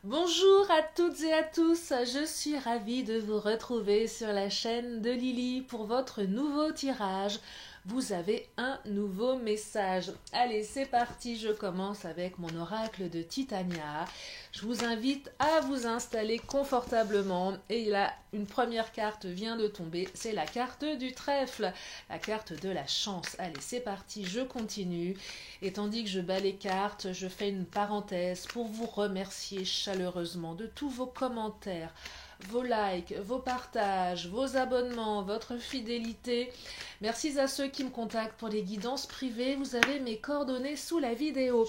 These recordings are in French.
Bonjour à toutes et à tous, je suis ravie de vous retrouver sur la chaîne de Lily pour votre nouveau tirage. Vous avez un nouveau message. Allez, c'est parti, je commence avec mon oracle de Titania. Je vous invite à vous installer confortablement et là, une première carte vient de tomber, c'est la carte du trèfle, la carte de la chance. Allez, c'est parti, je continue. Et tandis que je bats les cartes, je fais une parenthèse pour vous remercier chaleureusement de tous vos commentaires, vos likes, vos partages, vos abonnements, votre fidélité. Merci à ceux qui me contactent pour les guidances privées. Vous avez mes coordonnées sous la vidéo.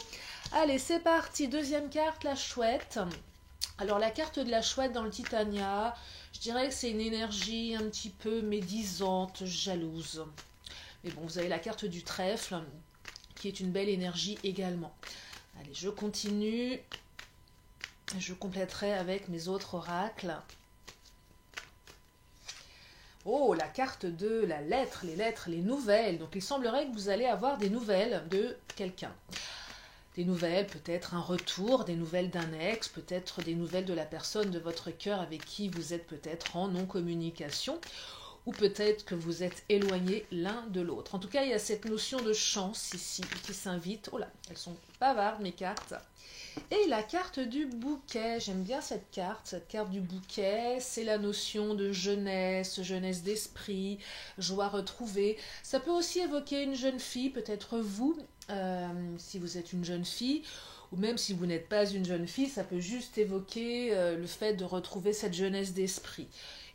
Allez, c'est parti. Deuxième carte, la chouette. Alors, la carte de la chouette dans le Titania, je dirais que c'est une énergie un petit peu médisante, jalouse. Mais bon, vous avez la carte du trèfle, qui est une belle énergie également. Allez, je continue. Je compléterai avec mes autres oracles. Oh, la carte de la lettre, les nouvelles. Donc, il semblerait que vous allez avoir des nouvelles de quelqu'un. Des nouvelles, peut-être un retour, des nouvelles d'un ex, peut-être des nouvelles de la personne de votre cœur avec qui vous êtes peut-être en non-communication, ou peut-être que vous êtes éloignés l'un de l'autre. En tout cas, il y a cette notion de chance ici qui s'invite. Oh là, elles sont bavardes mes cartes. Et la carte du bouquet, j'aime bien cette carte du bouquet, c'est la notion de jeunesse, jeunesse d'esprit, joie retrouvée. Ça peut aussi évoquer une jeune fille, peut-être vous, si vous êtes une jeune fille, ou même si vous n'êtes pas une jeune fille, ça peut juste évoquer le fait de retrouver cette jeunesse d'esprit.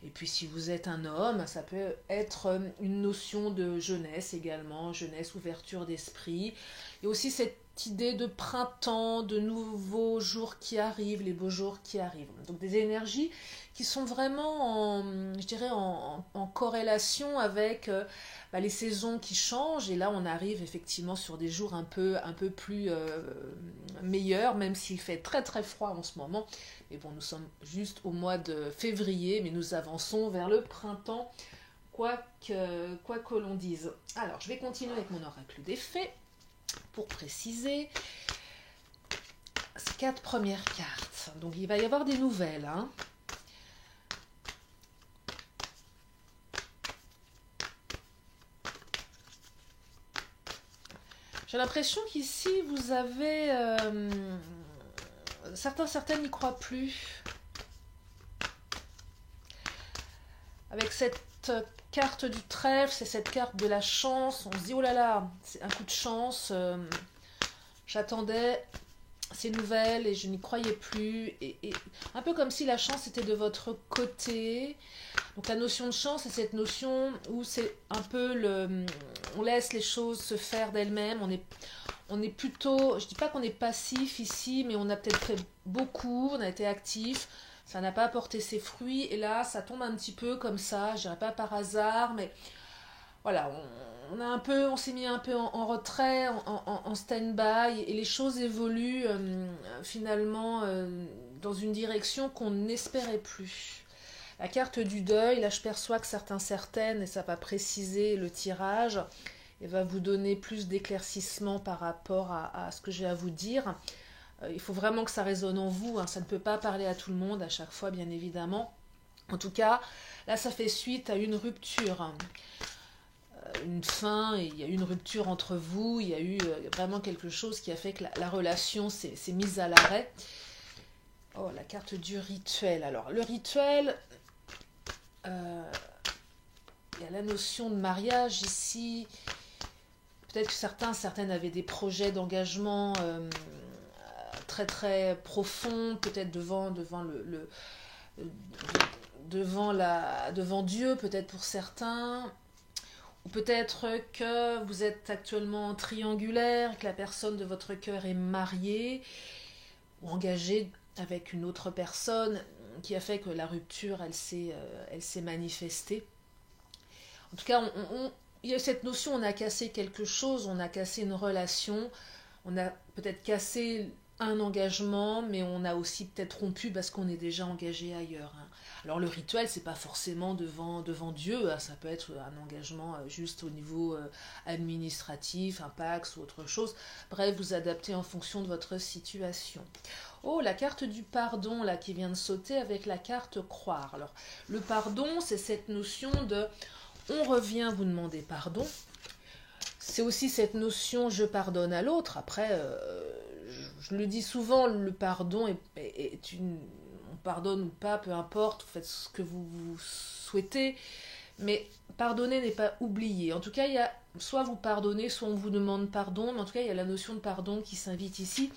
Et puis si vous êtes un homme, ça peut être une notion de jeunesse également, jeunesse, ouverture d'esprit. Et aussi cette idée de printemps, de nouveaux jours qui arrivent, les beaux jours qui arrivent. Donc des énergies qui sont vraiment je dirais en corrélation avec les saisons qui changent. Et là, on arrive effectivement sur des jours un peu plus meilleurs, même s'il fait très très froid en ce moment. Mais bon, nous sommes juste au mois de février, mais nous avançons vers le printemps, quoi que l'on dise. Alors, je vais continuer avec mon oracle des fées pour préciser ces 4 premières cartes. Donc, il va y avoir des nouvelles, hein. J'ai l'impression qu'ici, vous avez... certaines n'y croient plus. Avec cette carte du trèfle, c'est cette carte de la chance. On se dit, oh là là, c'est un coup de chance. J'attendais ces nouvelles et je n'y croyais plus. Et un peu comme si la chance était de votre côté. Donc la notion de chance, c'est cette notion où c'est un peu on laisse les choses se faire d'elles-mêmes. On est plutôt, je dis pas qu'on est passif ici, mais on a peut-être fait beaucoup, on a été actif. Ça n'a pas porté ses fruits et là, ça tombe un petit peu comme ça. Je dirais pas par hasard, mais voilà, on s'est mis un peu en retrait, en stand-by, et les choses évoluent finalement dans une direction qu'on n'espérait plus. La carte du deuil, là je perçois que certaines, et ça va préciser le tirage, et va vous donner plus d'éclaircissement par rapport à ce que j'ai à vous dire. Il faut vraiment que ça résonne en vous, hein. Ça ne peut pas parler à tout le monde à chaque fois, bien évidemment. En tout cas, là ça fait suite à une rupture, une fin, et il y a eu une rupture entre vous, il y a eu vraiment quelque chose qui a fait que la relation s'est mise à l'arrêt. Oh, la carte du rituel. Alors, le rituel, il y a la notion de mariage ici. Peut-être que certaines avaient des projets d'engagement très très profonds, peut-être devant Dieu, peut-être pour certains. Ou peut-être que vous êtes actuellement triangulaire, que la personne de votre cœur est mariée ou engagée avec une autre personne qui a fait que la rupture, elle s'est manifestée. En tout cas, il y a cette notion, on a cassé quelque chose, on a cassé une relation, on a peut-être cassé un engagement, mais on a aussi peut-être rompu parce qu'on est déjà engagé ailleurs. Hein. Alors le rituel, c'est pas forcément devant Dieu, hein, ça peut être un engagement juste au niveau administratif, un Pax ou autre chose. Bref, vous adaptez en fonction de votre situation. Oh, la carte du pardon là qui vient de sauter avec la carte croire. Alors le pardon, c'est cette notion de on revient vous demander pardon. C'est aussi cette notion je pardonne à l'autre. Après, je le dis souvent, le pardon est une... On pardonne ou pas, peu importe, vous faites ce que vous souhaitez. Mais pardonner n'est pas oublier. En tout cas, il y a soit vous pardonnez, soit on vous demande pardon. Mais en tout cas, il y a la notion de pardon qui s'invite ici.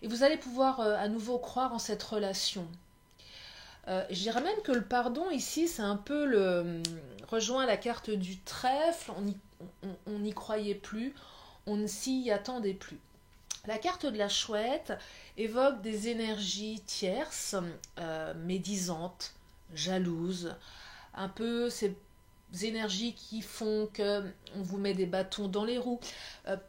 Et vous allez pouvoir à nouveau croire en cette relation. Je dirais même que le pardon ici, c'est un peu rejoint la carte du trèfle. On n'y croyait plus, on ne s'y attendait plus. La carte de la chouette évoque des énergies tierces, médisantes, jalouses, un peu ces énergies qui font que on vous met des bâtons dans les roues,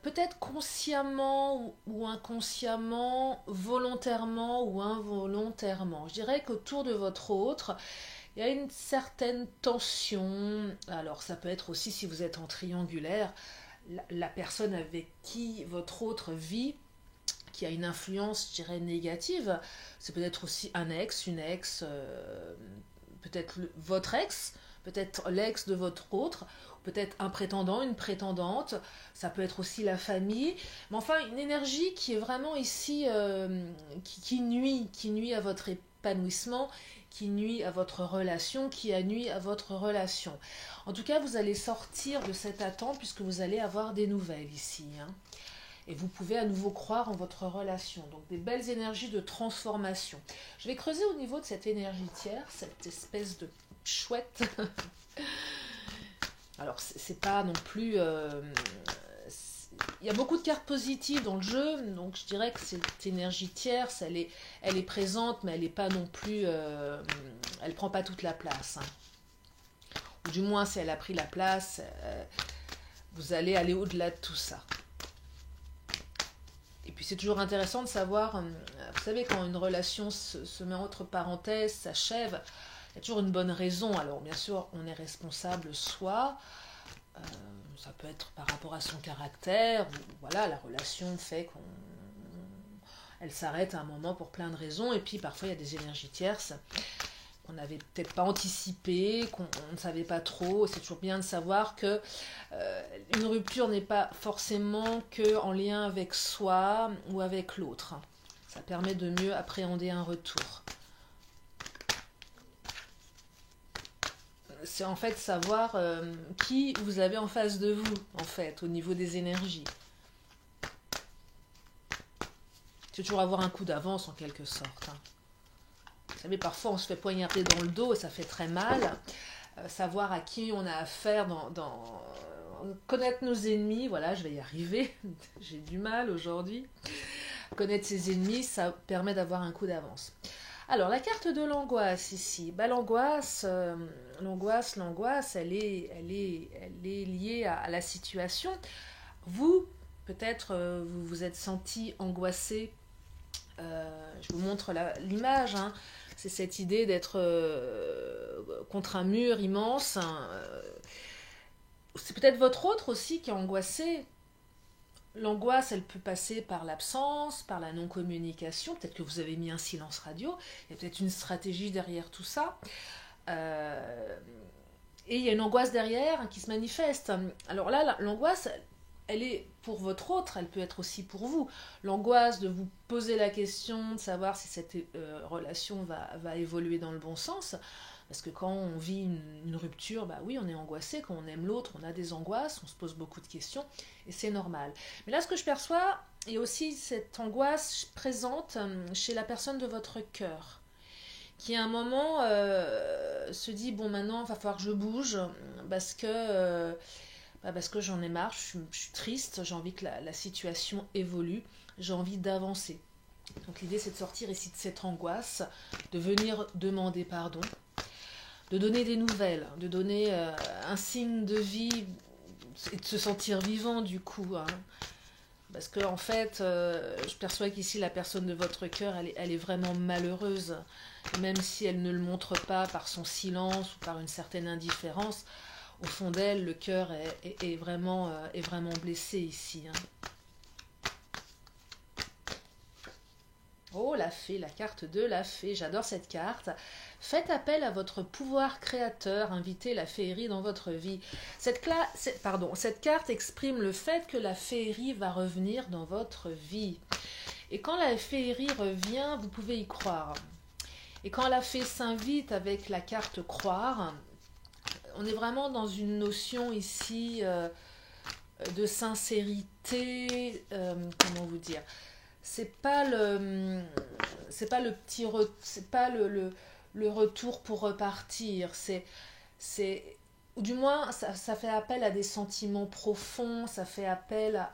peut-être consciemment ou inconsciemment, volontairement ou involontairement. Je dirais qu'autour de votre autre, il y a une certaine tension. Alors ça peut être aussi si vous êtes en triangulaire, la personne avec qui votre autre vit, qui a une influence, je dirais, négative. C'est peut-être aussi un ex, une ex, peut-être votre ex, peut-être l'ex de votre autre, peut-être un prétendant, une prétendante, ça peut être aussi la famille, mais enfin une énergie qui est vraiment ici, qui nuit à votre épanouissement, qui nuit à votre relation, qui a nuit à votre relation. En tout cas, vous allez sortir de cette attente puisque vous allez avoir des nouvelles ici. Hein. Et vous pouvez à nouveau croire en votre relation. Donc des belles énergies de transformation. Je vais creuser au niveau de cette énergie tiers, cette espèce de chouette. Alors c'est pas non plus... il y a beaucoup de cartes positives dans le jeu, donc je dirais que cette énergie tierce, elle est présente, mais elle n'est pas non plus... elle prend pas toute la place. Hein. Ou du moins, si elle a pris la place, vous allez aller au-delà de tout ça. Et puis c'est toujours intéressant de savoir, vous savez, quand une relation se met entre parenthèses, s'achève, il y a toujours une bonne raison. Alors bien sûr, on est responsable soi, ça peut être par rapport à son caractère, voilà, la relation fait elle s'arrête à un moment pour plein de raisons, et puis parfois il y a des énergies tierces qu'on n'avait peut-être pas anticipées, qu'on ne savait pas trop. C'est toujours bien de savoir que une rupture n'est pas forcément que en lien avec soi ou avec l'autre. Ça permet de mieux appréhender un retour. C'est en fait savoir qui vous avez en face de vous, en fait, au niveau des énergies. C'est toujours avoir un coup d'avance en quelque sorte. Hein. Vous savez, parfois on se fait poignarder dans le dos et ça fait très mal. Savoir à qui on a affaire, connaître nos ennemis, voilà, je vais y arriver, j'ai du mal aujourd'hui. Connaître ses ennemis, ça permet d'avoir un coup d'avance. Alors, la carte de l'angoisse ici, bah, l'angoisse, elle est liée à la situation. Vous, peut-être, vous vous êtes senti angoissé. Je vous montre l'image, hein. C'est cette idée d'être contre un mur immense. Hein. C'est peut-être votre autre aussi qui est angoissé. L'angoisse, elle peut passer par l'absence, par la non-communication. Peut-être que vous avez mis un silence radio. Il y a peut-être une stratégie derrière tout ça. Et il y a une angoisse derrière qui se manifeste. Alors là, l'angoisse, elle est pour votre autre, elle peut être aussi pour vous. L'angoisse de vous poser la question, de savoir si cette relation va évoluer dans le bon sens. Parce que quand on vit une rupture, bah oui, on est angoissé. Quand on aime l'autre, on a des angoisses, on se pose beaucoup de questions, et c'est normal. Mais là, ce que je perçois, il y a aussi cette angoisse présente chez la personne de votre cœur, qui à un moment se dit, bon, maintenant, il va falloir que je bouge, parce que j'en ai marre, je suis triste, j'ai envie que la situation évolue, j'ai envie d'avancer. Donc l'idée, c'est de sortir ici de cette angoisse, de venir demander pardon, de donner des nouvelles, de donner un signe de vie et de se sentir vivant du coup. Hein. Parce que en fait, je perçois qu'ici, la personne de votre cœur, elle est vraiment malheureuse. Même si elle ne le montre pas par son silence ou par une certaine indifférence, au fond d'elle, le cœur est vraiment blessé ici. Hein. Oh, la fée, la carte de la fée, j'adore cette carte. Faites appel à votre pouvoir créateur, invitez la féerie dans votre vie. Cette carte exprime le fait que la féerie va revenir dans votre vie. Et quand la féerie revient, vous pouvez y croire. Et quand la fée s'invite avec la carte croire, on est vraiment dans une notion ici de sincérité, comment vous dire, c'est pas le retour pour repartir, ou du moins ça fait appel à des sentiments profonds, ça fait appel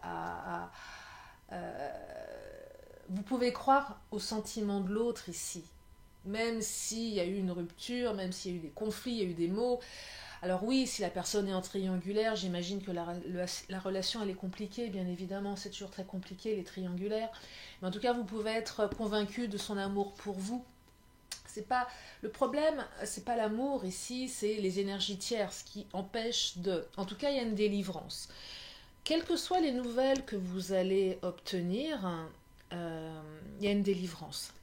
vous pouvez croire aux sentiments de l'autre ici, même s'il y a eu une rupture, même s'il y a eu des conflits, il y a eu des mots. Alors oui, si la personne est en triangulaire, j'imagine que la relation elle est compliquée, bien évidemment, c'est toujours très compliqué les triangulaires. Mais en tout cas, vous pouvez être convaincu de son amour pour vous. Le problème, c'est pas l'amour ici, c'est les énergies tierces qui empêchent de... En tout cas, il y a une délivrance. Quelles que soient les nouvelles que vous allez obtenir, il y a une délivrance.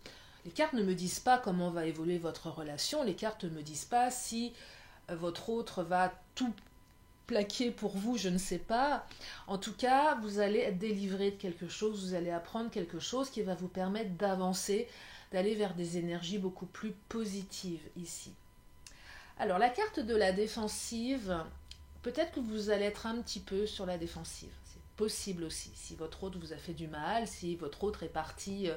Les cartes ne me disent pas comment va évoluer votre relation, les cartes ne me disent pas si votre autre va tout plaquer pour vous, je ne sais pas. En tout cas, vous allez être délivré de quelque chose, vous allez apprendre quelque chose qui va vous permettre d'avancer, d'aller vers des énergies beaucoup plus positives ici. Alors, la carte de la défensive, peut-être que vous allez être un petit peu sur la défensive. C'est possible aussi. Si votre autre vous a fait du mal, si votre autre est parti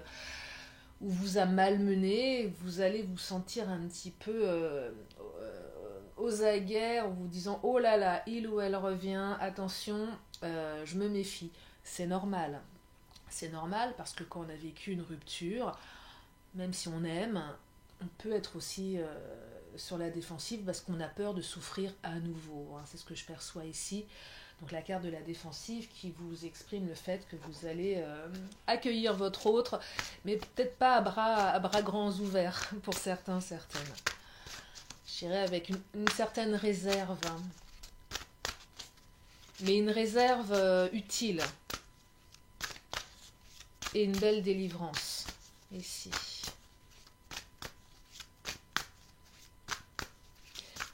ou vous a malmené, vous allez vous sentir un petit peu aux aguets en vous disant « Oh là là, il ou elle revient, attention, je me méfie ». C'est normal. C'est normal parce que quand on a vécu une rupture, même si on aime, on peut être aussi sur la défensive parce qu'on a peur de souffrir à nouveau. Hein. C'est ce que je perçois ici. Donc la carte de la défensive qui vous exprime le fait que vous allez accueillir votre autre, mais peut-être pas à bras grands ouverts pour certains, certaines. Je dirais avec une certaine réserve, hein. Mais une réserve utile et une belle délivrance ici.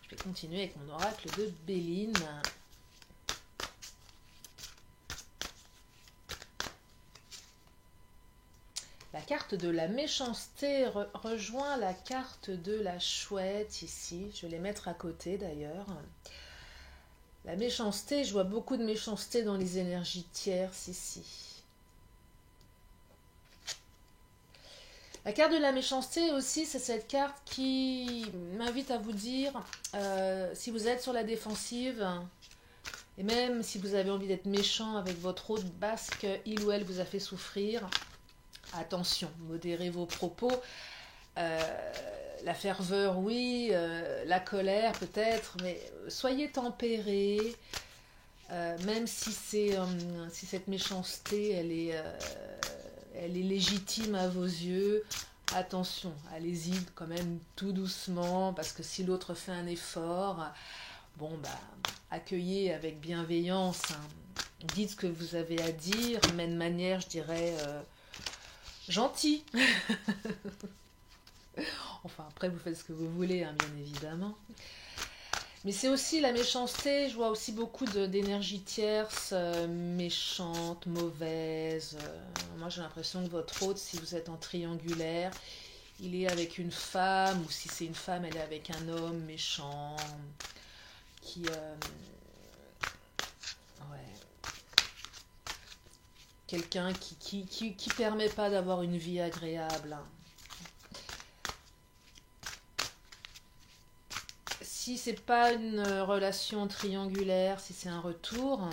Je vais continuer avec mon oracle de Béline. La carte de la méchanceté rejoint la carte de la chouette ici. Je vais les mettre à côté d'ailleurs. La méchanceté, je vois beaucoup de méchanceté dans les énergies tierces ici. La carte de la méchanceté aussi, c'est cette carte qui m'invite à vous dire, si vous êtes sur la défensive, et même si vous avez envie d'être méchant avec votre autre parce qu'il ou elle vous a fait souffrir, attention, modérez vos propos. La ferveur, oui, la colère peut-être, mais soyez tempérés, même si cette méchanceté, elle est légitime à vos yeux. Attention, allez-y quand même tout doucement, parce que si l'autre fait un effort, bon, bah, accueillez avec bienveillance, hein. Dites ce que vous avez à dire, mais de manière, je dirais, gentille. Enfin, après, vous faites ce que vous voulez, hein, bien évidemment. Mais c'est aussi la méchanceté, je vois aussi beaucoup d'énergie tierce, méchante, mauvaise. Moi, j'ai l'impression que votre autre, si vous êtes en triangulaire, il est avec une femme, ou si c'est une femme, elle est avec un homme méchant, qui... quelqu'un qui permet pas d'avoir une vie agréable, hein. Si c'est pas une relation triangulaire, si c'est un retour,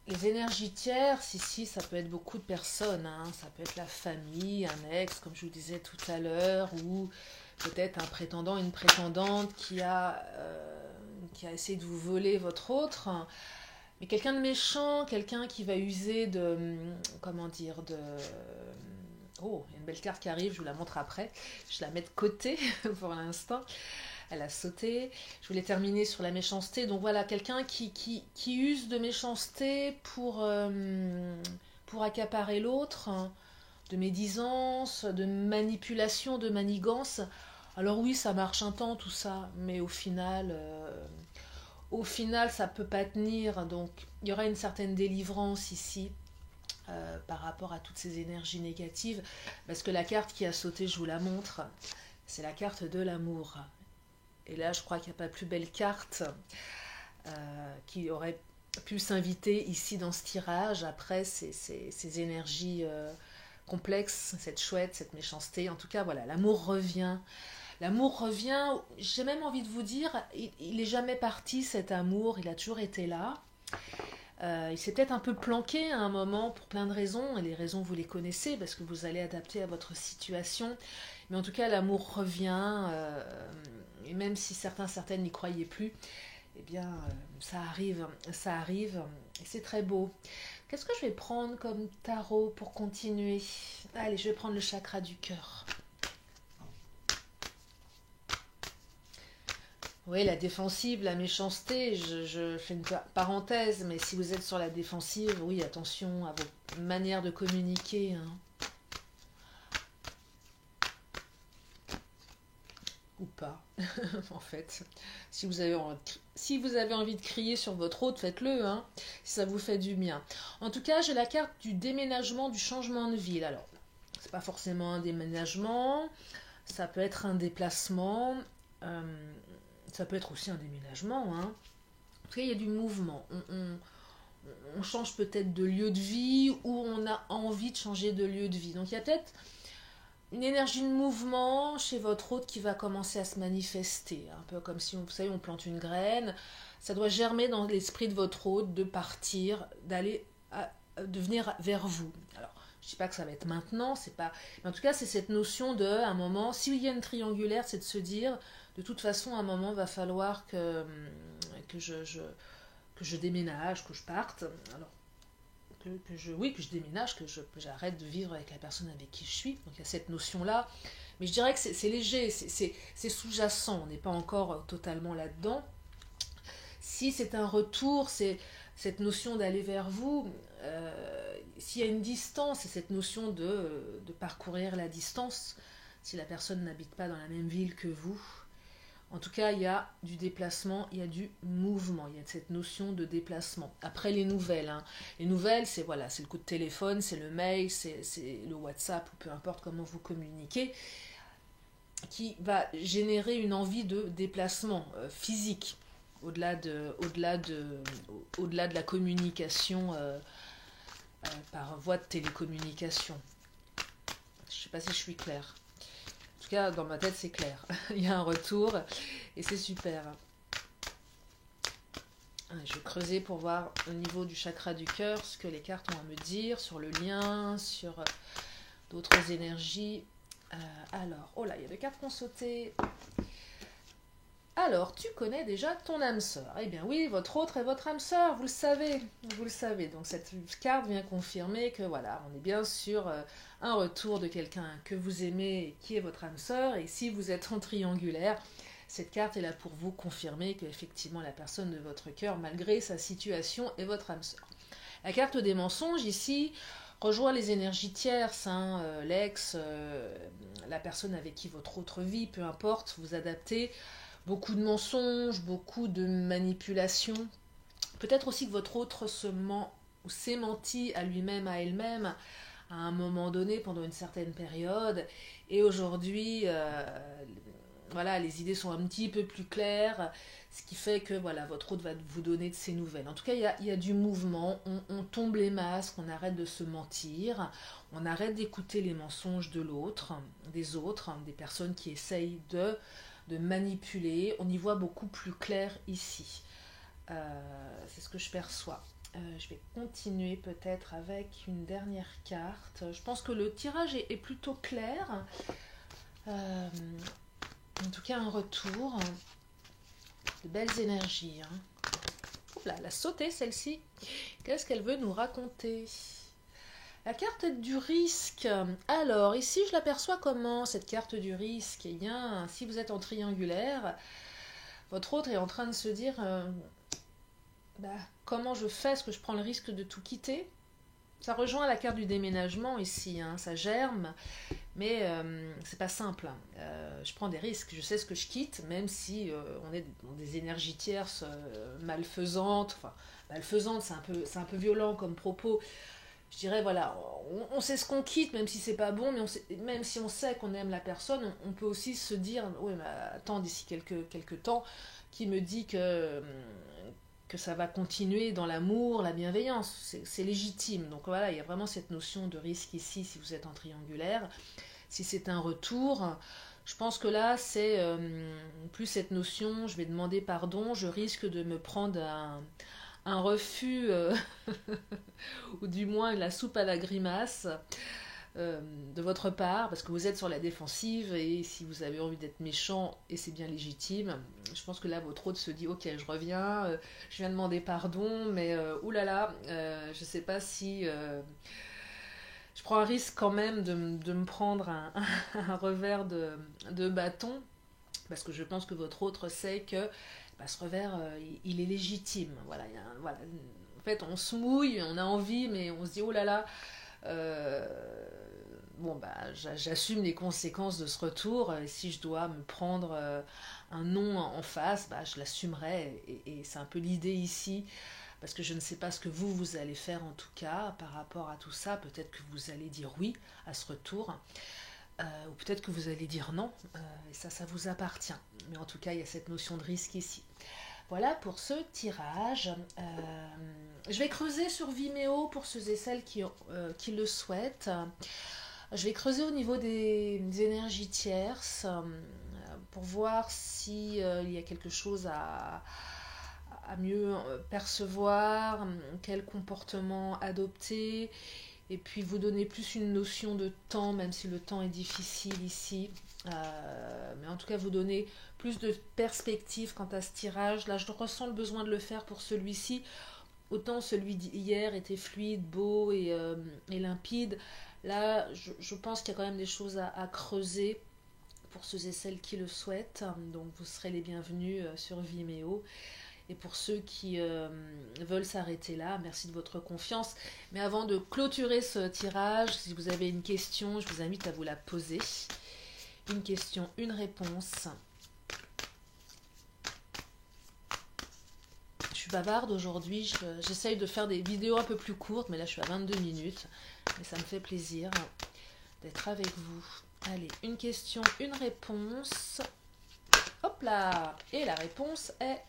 les énergies tierces, ici, ça peut être beaucoup de personnes, hein. Ça peut être la famille, un ex, comme je vous disais tout à l'heure, ou peut-être un prétendant, une prétendante qui a essayé de vous voler votre autre. Mais quelqu'un de méchant, quelqu'un qui va user de, comment dire, de... Oh, il y a une belle carte qui arrive, je vous la montre après. Je la mets de côté pour l'instant. Elle a sauté. Je voulais terminer sur la méchanceté. Donc voilà, quelqu'un qui use de méchanceté pour accaparer l'autre, hein, de médisance, de manipulation, de manigance. Alors oui, ça marche un temps tout ça, mais au final, ça peut pas tenir. Donc il y aura une certaine délivrance ici. Par rapport à toutes ces énergies négatives, parce que la carte qui a sauté, je vous la montre, c'est la carte de l'amour. Et là, je crois qu'il n'y a pas plus belle carte qui aurait pu s'inviter ici dans ce tirage, après ces énergies complexes, cette chouette, cette méchanceté. En tout cas, voilà, l'amour revient. L'amour revient, j'ai même envie de vous dire, il n'est jamais parti cet amour, il a toujours été là. Il s'est peut-être un peu planqué à un moment pour plein de raisons, et les raisons vous les connaissez parce que vous allez adapter à votre situation. Mais en tout cas, l'amour revient, et même si certaines n'y croyaient plus, eh bien, ça arrive, et c'est très beau. Qu'est-ce que je vais prendre comme tarot pour continuer? Allez, je vais prendre le chakra du cœur. Oui, la défensive, la méchanceté, je fais une parenthèse, mais si vous êtes sur la défensive, oui, attention à vos manières de communiquer, hein. Ou pas, en fait. Si vous avez envie de crier sur votre hôte, faites-le, hein, si ça vous fait du bien. En tout cas, j'ai la carte du déménagement, du changement de ville. Alors, c'est pas forcément un déménagement, ça peut être un déplacement, ça peut être aussi un déménagement, hein. En tout cas, il y a du mouvement. On change peut-être de lieu de vie ou on a envie de changer de lieu de vie. Donc, il y a peut-être une énergie de mouvement chez votre hôte qui va commencer à se manifester. Un peu comme si, vous savez, on plante une graine. Ça doit germer dans l'esprit de votre hôte de partir, de venir vers vous. Alors, je ne dis pas que ça va être maintenant, c'est pas... Mais en tout cas, c'est cette notion de, à un moment, s'il y a une triangulaire, c'est de se dire, de toute façon, à un moment, il va falloir que je déménage, que je parte. Alors, que je déménage, que j'arrête de vivre avec la personne avec qui je suis. Donc il y a cette notion-là. Mais je dirais que c'est léger, c'est sous-jacent. On n'est pas encore totalement là-dedans. Si c'est un retour, c'est cette notion d'aller vers vous. S'il y a une distance, c'est cette notion de parcourir la distance. Si la personne n'habite pas dans la même ville que vous. En tout cas, il y a du déplacement, il y a du mouvement, il y a cette notion de déplacement. Après, les nouvelles. Hein. Les nouvelles, c'est voilà, c'est le coup de téléphone, c'est le mail, c'est le WhatsApp, ou peu importe comment vous communiquez, qui va générer une envie de déplacement physique, au-delà de la communication par voie de télécommunication. Je ne sais pas si je suis claire. En tout cas, dans ma tête, c'est clair. Il y a un retour et c'est super. Je vais creuser pour voir au niveau du chakra du cœur ce que les cartes ont à me dire sur le lien, sur d'autres énergies. Alors, oh là, il y a deux cartes qui ont sauté. Alors, tu connais déjà ton âme sœur. Eh bien oui, votre autre est votre âme sœur, vous le savez. Vous le savez. Donc cette carte vient confirmer que voilà, on est bien sur un retour de quelqu'un que vous aimez, qui est votre âme sœur. Et si vous êtes en triangulaire, cette carte est là pour vous confirmer qu'effectivement la personne de votre cœur, malgré sa situation, est votre âme sœur. La carte des mensonges ici rejoint les énergies tierces, hein, l'ex, la personne avec qui votre autre vie, peu importe, vous adaptez. Beaucoup de mensonges, beaucoup de manipulations. Peut-être aussi que votre autre se ment ou s'est menti à lui-même, à elle-même, à un moment donné, pendant une certaine période. Et aujourd'hui, voilà, les idées sont un petit peu plus claires, ce qui fait que voilà, votre autre va vous donner de ses nouvelles. En tout cas, il y a du mouvement, on tombe les masques, on arrête de se mentir, on arrête d'écouter les mensonges de l'autre, des autres, des personnes qui essayent de manipuler. On y voit beaucoup plus clair ici. C'est ce que je perçois. Je vais continuer peut-être avec une dernière carte. Je pense que le tirage est plutôt clair. En tout cas, un retour. De belles énergies. Hein. Hop là, elle a sauté celle-ci. Qu'est-ce qu'elle veut nous raconter? La carte du risque. Alors, ici, je l'aperçois comment, cette carte du risque? Eh bien, si vous êtes en triangulaire, votre autre est en train de se dire comment je fais? Est-ce que je prends le risque de tout quitter? Ça rejoint la carte du déménagement ici, hein, ça germe, mais c'est pas simple. Je prends des risques, je sais ce que je quitte, même si on est dans des énergies tierces malfaisantes. Enfin, malfaisantes, c'est un peu violent comme propos. Je dirais, voilà, on sait ce qu'on quitte, même si c'est pas bon, mais même si on sait qu'on aime la personne, on peut aussi se dire, oui, mais attends, d'ici quelques temps, qui me dit que ça va continuer dans l'amour, la bienveillance, c'est légitime. Donc voilà, il y a vraiment cette notion de risque ici, si vous êtes en triangulaire. Si c'est un retour, je pense que là, c'est plus cette notion, je vais demander pardon, je risque de me prendre un refus, ou du moins la soupe à la grimace de votre part, parce que vous êtes sur la défensive, et si vous avez envie d'être méchant, et c'est bien légitime, je pense que là, votre hôte se dit, ok, je reviens, je viens demander pardon, mais oulala, je sais pas si... je prends un risque quand même de me prendre un revers de bâton, parce que je pense que votre autre sait que ce revers, il est légitime. Voilà, voilà. En fait, on se mouille, on a envie, mais on se dit, oh là là, j'assume les conséquences de ce retour. Et si je dois me prendre un non en face, je l'assumerai. Et c'est un peu l'idée ici, parce que je ne sais pas ce que vous allez faire en tout cas par rapport à tout ça. Peut-être que vous allez dire oui à ce retour. Ou peut-être que vous allez dire non, et ça vous appartient. Mais en tout cas, il y a cette notion de risque ici. Voilà pour ce tirage. Je vais creuser sur Vimeo pour ceux et celles qui le souhaitent. Je vais creuser au niveau des énergies tierces pour voir s'il y a quelque chose à mieux percevoir, quel comportement adopter. Et puis vous donner plus une notion de temps, même si le temps est difficile ici. Mais en tout cas, vous donner plus de perspective quant à ce tirage. Là, je ressens le besoin de le faire pour celui-ci. Autant celui d'hier était fluide, beau et limpide. Là, je pense qu'il y a quand même des choses à creuser pour ceux et celles qui le souhaitent. Donc, vous serez les bienvenus sur Vimeo. Et pour ceux qui veulent s'arrêter là, merci de votre confiance. Mais avant de clôturer ce tirage, si vous avez une question, je vous invite à vous la poser. Une question, une réponse. Je suis bavarde aujourd'hui, j'essaye de faire des vidéos un peu plus courtes, mais là je suis à 22 minutes. Mais ça me fait plaisir d'être avec vous. Allez, une question, une réponse. Hop là! Et la réponse est...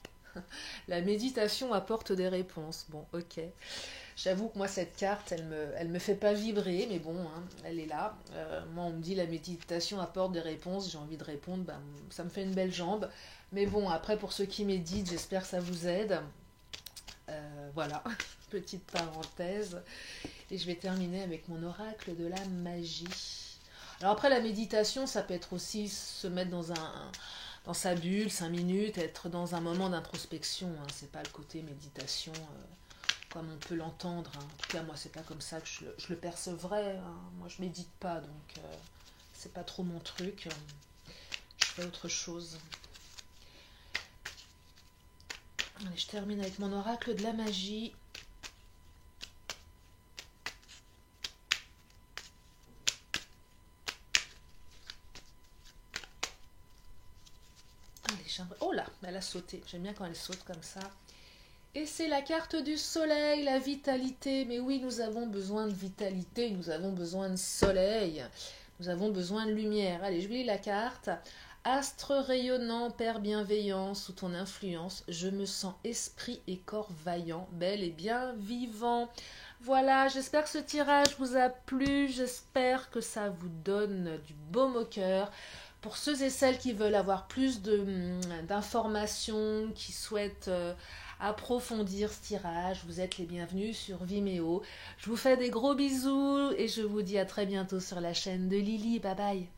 La méditation apporte des réponses. Bon, ok. J'avoue que moi, cette carte, elle me fait pas vibrer, mais bon, hein, elle est là. Moi, on me dit la méditation apporte des réponses, j'ai envie de répondre, ça me fait une belle jambe. Mais bon, après, pour ceux qui méditent, j'espère que ça vous aide. Voilà, petite parenthèse. Et je vais terminer avec mon oracle de la magie. Alors après, la méditation, ça peut être aussi se mettre dans sa bulle, 5 minutes, être dans un moment d'introspection. Hein. C'est pas le côté méditation comme on peut l'entendre. Hein. En tout cas, moi, c'est pas comme ça que je le percevrais. Hein. Moi, je médite pas, donc c'est pas trop mon truc. Je fais autre chose. Allez, je termine avec mon oracle de la magie. Oh là, elle a sauté. J'aime bien quand elle saute comme ça. Et c'est la carte du soleil, la vitalité. Mais oui, nous avons besoin de vitalité, nous avons besoin de soleil, nous avons besoin de lumière. Allez, je vous lis la carte. Astre rayonnant, Père bienveillant, sous ton influence, je me sens esprit et corps vaillant, bel et bien vivant. Voilà, j'espère que ce tirage vous a plu, j'espère que ça vous donne du baume au cœur. Pour ceux et celles qui veulent avoir plus d'informations, qui souhaitent approfondir ce tirage, vous êtes les bienvenus sur Vimeo. Je vous fais des gros bisous et je vous dis à très bientôt sur la chaîne de Lily. Bye bye.